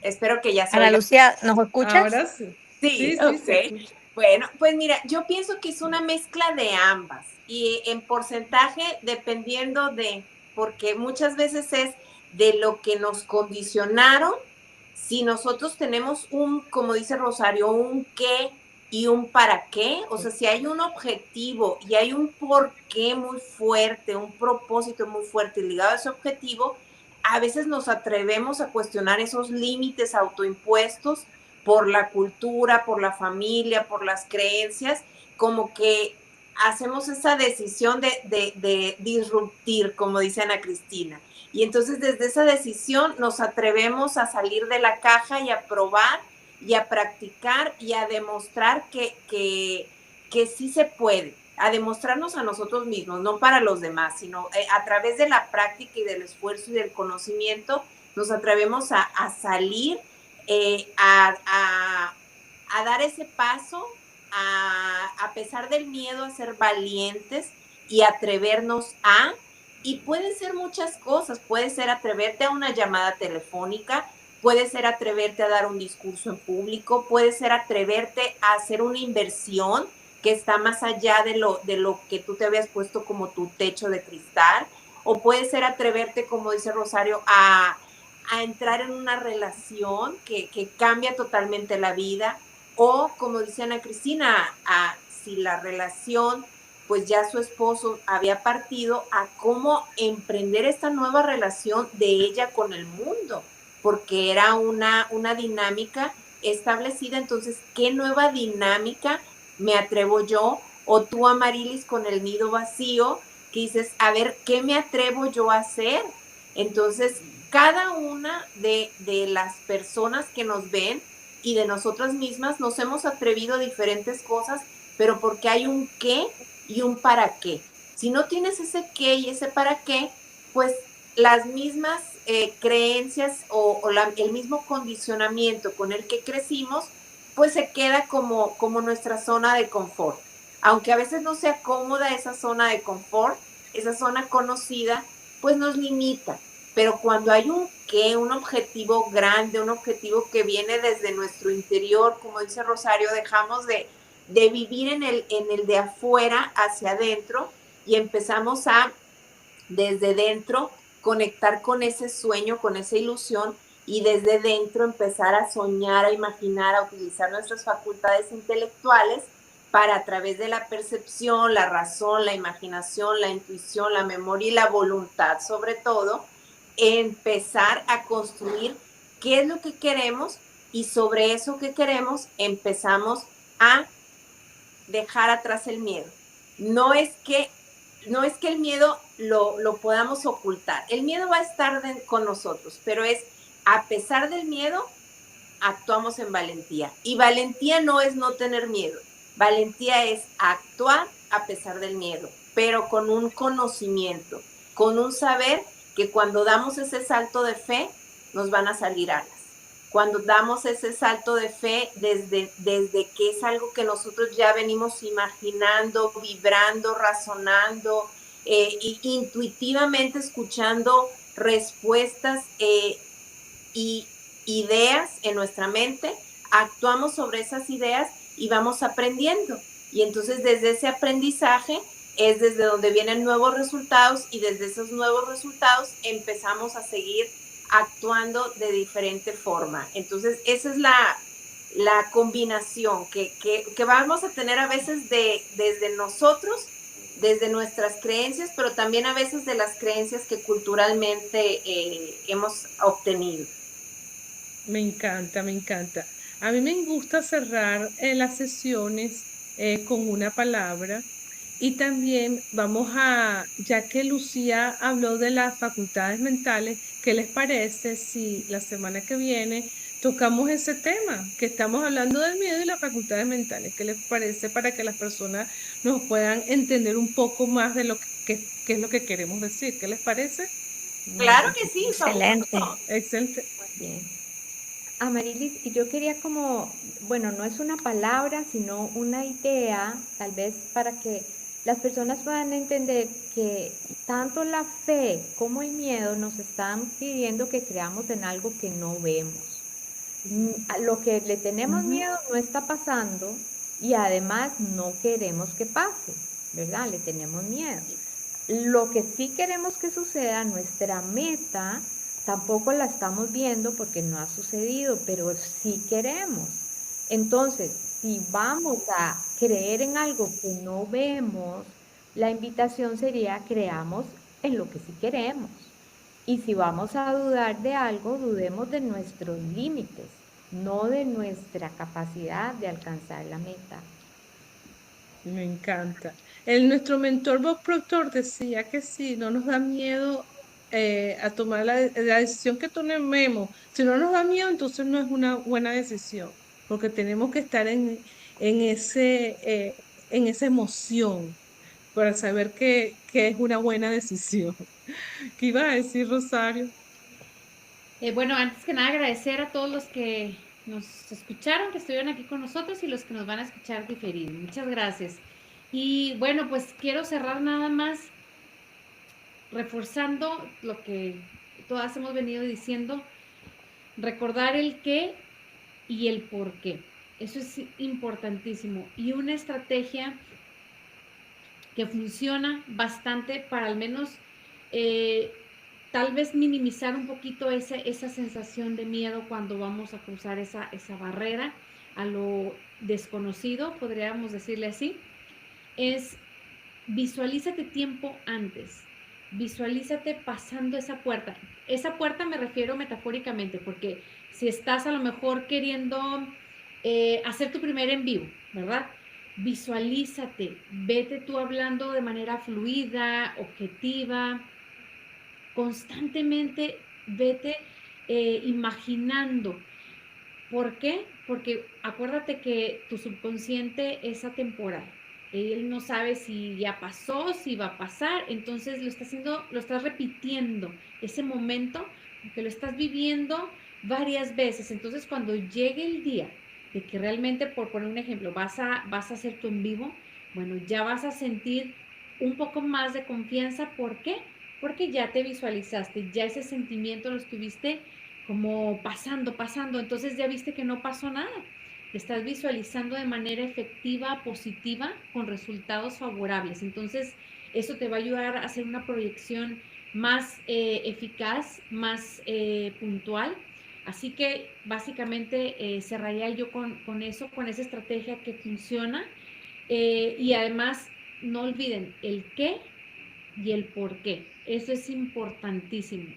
espero que ya se Ana oiga. Lucía, ¿nos escuchas? Ahora sí. Sí, Sí, sí, ok. se escucha. Bueno, pues mira, yo pienso que es una mezcla de ambas y en porcentaje dependiendo de, porque muchas veces es de lo que nos condicionaron. Si nosotros tenemos un, como dice Rosario, un qué y un para qué, o sea, si hay un objetivo y hay un por qué muy fuerte, un propósito muy fuerte ligado a ese objetivo, a veces nos atrevemos a cuestionar esos límites autoimpuestos por la cultura, por la familia, por las creencias, como que hacemos esa decisión de disruptir, como dice Ana Cristina. Y entonces desde esa decisión nos atrevemos a salir de la caja y a probar y a practicar y a demostrar que sí se puede, a demostrarnos a nosotros mismos, no para los demás, sino a través de la práctica y del esfuerzo y del conocimiento, nos atrevemos a salir, a dar ese paso, a pesar del miedo, a ser valientes y atrevernos a, y pueden ser muchas cosas, puede ser atreverte a una llamada telefónica, puede ser atreverte a dar un discurso en público, puede ser atreverte a hacer una inversión que está más allá de lo que tú te habías puesto como tu techo de cristal, o puede ser atreverte, como dice Rosario, a entrar en una relación que cambia totalmente la vida, o como dice Ana Cristina, si la relación, pues ya su esposo había partido, a cómo emprender esta nueva relación de ella con el mundo, porque era una dinámica establecida. Entonces, ¿qué nueva dinámica me atrevo yo? O tú, Amarilis, con el nido vacío, que dices, a ver, ¿qué me atrevo yo a hacer? Entonces, cada una de las personas que nos ven y de nosotras mismas nos hemos atrevido a diferentes cosas, pero porque hay un qué y un para qué. Si no tienes ese qué y ese para qué, pues las mismas creencias o el mismo condicionamiento con el que crecimos, pues se queda como nuestra zona de confort. Aunque a veces no se acomoda esa zona de confort, esa zona conocida, pues nos limita. Pero cuando hay un qué, un objetivo grande, un objetivo que viene desde nuestro interior, como dice Rosario, dejamos de vivir en el de afuera hacia adentro y empezamos a, desde dentro, conectar con ese sueño, con esa ilusión, y desde dentro empezar a soñar, a imaginar, a utilizar nuestras facultades intelectuales para, a través de la percepción, la razón, la imaginación, la intuición, la memoria y la voluntad, sobre todo, empezar a construir qué es lo que queremos, y sobre eso que queremos empezamos a dejar atrás el miedo. No es que, no es que el miedo lo podamos ocultar. El miedo va a estar con nosotros, pero es, a pesar del miedo, actuamos en valentía. Y valentía no es no tener miedo. Valentía es actuar a pesar del miedo, pero con un conocimiento, con un saber que cuando damos ese salto de fe, nos van a salir alas. Cuando damos ese salto de fe desde que es algo que nosotros ya venimos imaginando, vibrando, razonando, y intuitivamente escuchando respuestas y ideas en nuestra mente, actuamos sobre esas ideas y vamos aprendiendo. Y entonces desde ese aprendizaje es desde donde vienen nuevos resultados, y desde esos nuevos resultados empezamos a seguir actuando de diferente forma. Entonces esa es la combinación que vamos a tener a veces desde nosotros, desde nuestras creencias, pero también a veces de las creencias que culturalmente hemos obtenido. Me encanta, me encanta. A mí me gusta cerrar las sesiones con una palabra, y también vamos a, ya que Lucía habló de las facultades mentales, ¿qué les parece si la semana que viene tocamos ese tema? Que estamos hablando del miedo y las facultades mentales. ¿Qué les parece, para que las personas nos puedan entender un poco más de lo que es lo que queremos decir? ¿Qué les parece? Claro que sí, Excelente. Excelente. Muy bien. Amarilis, y yo quería como, bueno, no es una palabra, sino una idea, tal vez para que las personas puedan entender que tanto la fe como el miedo nos están pidiendo que creamos en algo que no vemos. A lo que le tenemos miedo no está pasando, y además no queremos que pase, ¿verdad? Le tenemos miedo. Lo que sí queremos que suceda, nuestra meta, tampoco la estamos viendo porque no ha sucedido, pero sí queremos. Entonces, si vamos a creer en algo que no vemos, la invitación sería creamos en lo que sí queremos. Y si vamos a dudar de algo, dudemos de nuestros límites, no de nuestra capacidad de alcanzar la meta. Me encanta. Nuestro mentor Bob Proctor decía que sí, no nos da miedo a tomar la decisión que tomemos. Si no nos da miedo, entonces no es una buena decisión, porque tenemos que estar en esa emoción para saber que es una buena decisión. ¿Qué iba a decir, Rosario? Bueno, antes que nada agradecer a todos los que nos escucharon, que estuvieron aquí con nosotros y los que nos van a escuchar diferido. Muchas gracias. Y bueno, pues quiero cerrar nada más reforzando lo que todas hemos venido diciendo, recordar el qué y el por qué. Eso es importantísimo. Y una estrategia que funciona bastante para al menos tal vez minimizar un poquito esa sensación de miedo cuando vamos a cruzar esa barrera a lo desconocido, podríamos decirle así, es visualízate tiempo antes, visualízate pasando esa puerta. Esa puerta me refiero metafóricamente, porque si estás a lo mejor queriendo hacer tu primer en vivo, ¿verdad? Visualízate, vete tú hablando de manera fluida, objetiva, constantemente vete imaginando. ¿Por qué? Porque acuérdate que tu subconsciente es atemporal. Él no sabe si ya pasó, si va a pasar, entonces lo está haciendo, lo estás repitiendo ese momento, porque lo estás viviendo varias veces. Entonces, cuando llegue el día de que realmente, por poner un ejemplo, vas a hacer tu en vivo, bueno, ya vas a sentir un poco más de confianza. ¿Por qué? Porque ya te visualizaste, ya ese sentimiento lo estuviste como pasando, entonces ya viste que no pasó nada. Te estás visualizando de manera efectiva, positiva, con resultados favorables. Entonces, eso te va a ayudar a hacer una proyección más eficaz, más puntual. Así que básicamente cerraría yo con eso, con esa estrategia que funciona. Y además, no olviden el qué y el por qué. Eso es importantísimo.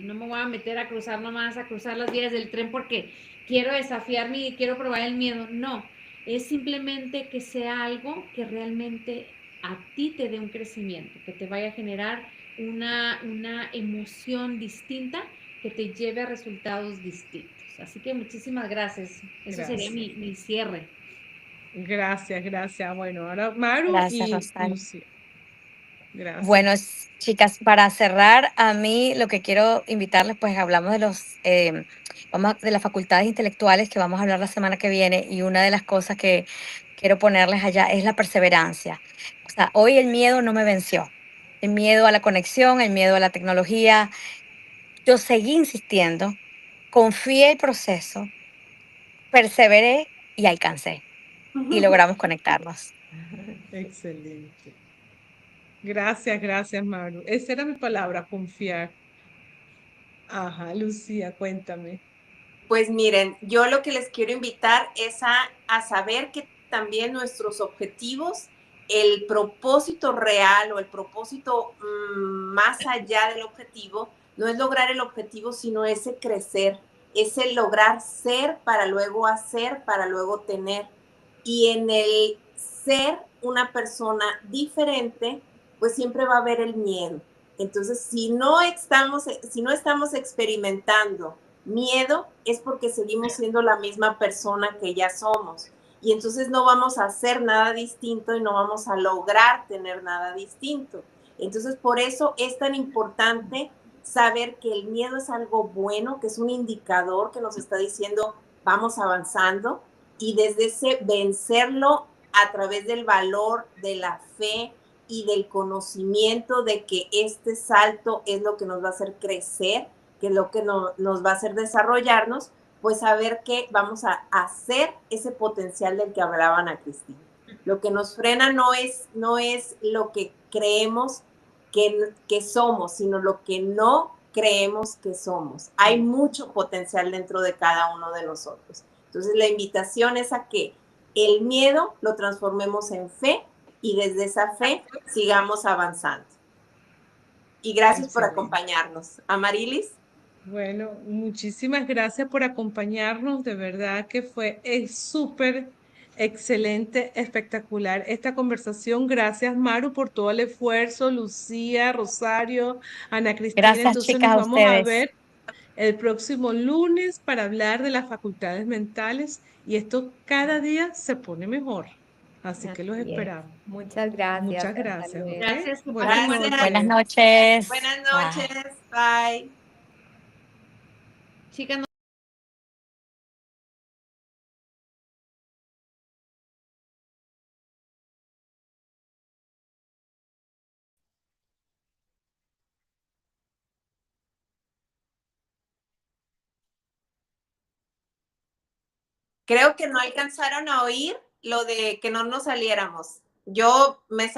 No me voy a meter a cruzar nomás, a cruzar las vías del tren porque quiero desafiarme y quiero probar el miedo. No, es simplemente que sea algo que realmente a ti te dé un crecimiento, que te vaya a generar una emoción distinta que te lleve a resultados distintos. Así que muchísimas gracias. Eso sería Gracias. mi cierre. Gracias. Bueno, ahora Maru Gracias, y Rosario. Lucía. Gracias. Bueno, chicas, para cerrar, a mí lo que quiero invitarles, pues hablamos de de las facultades intelectuales que vamos a hablar la semana que viene, y una de las cosas que quiero ponerles allá es la perseverancia. O sea, hoy el miedo no me venció. El miedo a la conexión, el miedo a la tecnología. Yo seguí insistiendo, confié el proceso, perseveré y alcancé. Y logramos conectarnos. Excelente. Gracias, Maru. Esa era mi palabra, confiar. Ajá, Lucía, cuéntame. Pues miren, yo lo que les quiero invitar es a saber que también nuestros objetivos, el propósito real o el propósito más allá del objetivo, no es lograr el objetivo, sino ese crecer, ese lograr ser para luego hacer, para luego tener. Y en el ser una persona diferente, pues siempre va a haber el miedo. Entonces, si no estamos experimentando miedo, es porque seguimos siendo la misma persona que ya somos. Y entonces no vamos a hacer nada distinto y no vamos a lograr tener nada distinto. Entonces, por eso es tan importante saber que el miedo es algo bueno, que es un indicador que nos está diciendo vamos avanzando, y desde ese vencerlo a través del valor, de la fe y del conocimiento de que salto es lo que nos va a hacer crecer, que es lo que nos va a hacer desarrollarnos, pues saber que vamos a hacer ese potencial del que hablaba Ana Cristina. Lo que nos frena no es lo que creemos que somos, sino lo que no creemos que somos. Hay mucho potencial dentro de cada uno de nosotros. Entonces la invitación es a que el miedo lo transformemos en fe y desde esa fe sigamos avanzando. Y gracias por acompañarnos. Amarilis. Bueno, muchísimas gracias por acompañarnos. De verdad que fue súper excelente, espectacular esta conversación. Gracias, Maru, por todo el esfuerzo. Lucía, Rosario, Ana Cristina. Gracias, Entonces nos chicas, a vamos a ustedes. ver el próximo lunes para hablar de las facultades mentales y esto cada día se pone mejor. Así que los Así es. esperamos. Muchas gracias. Muchas Hasta gracias. luego. ¿Ok? Gracias, que Buenas pasen buenas Gracias. Buenas noches. noches. Buenas Bye. noches. Bye. chicas. Creo que no alcanzaron a oír lo de que no nos saliéramos. Yo me salí.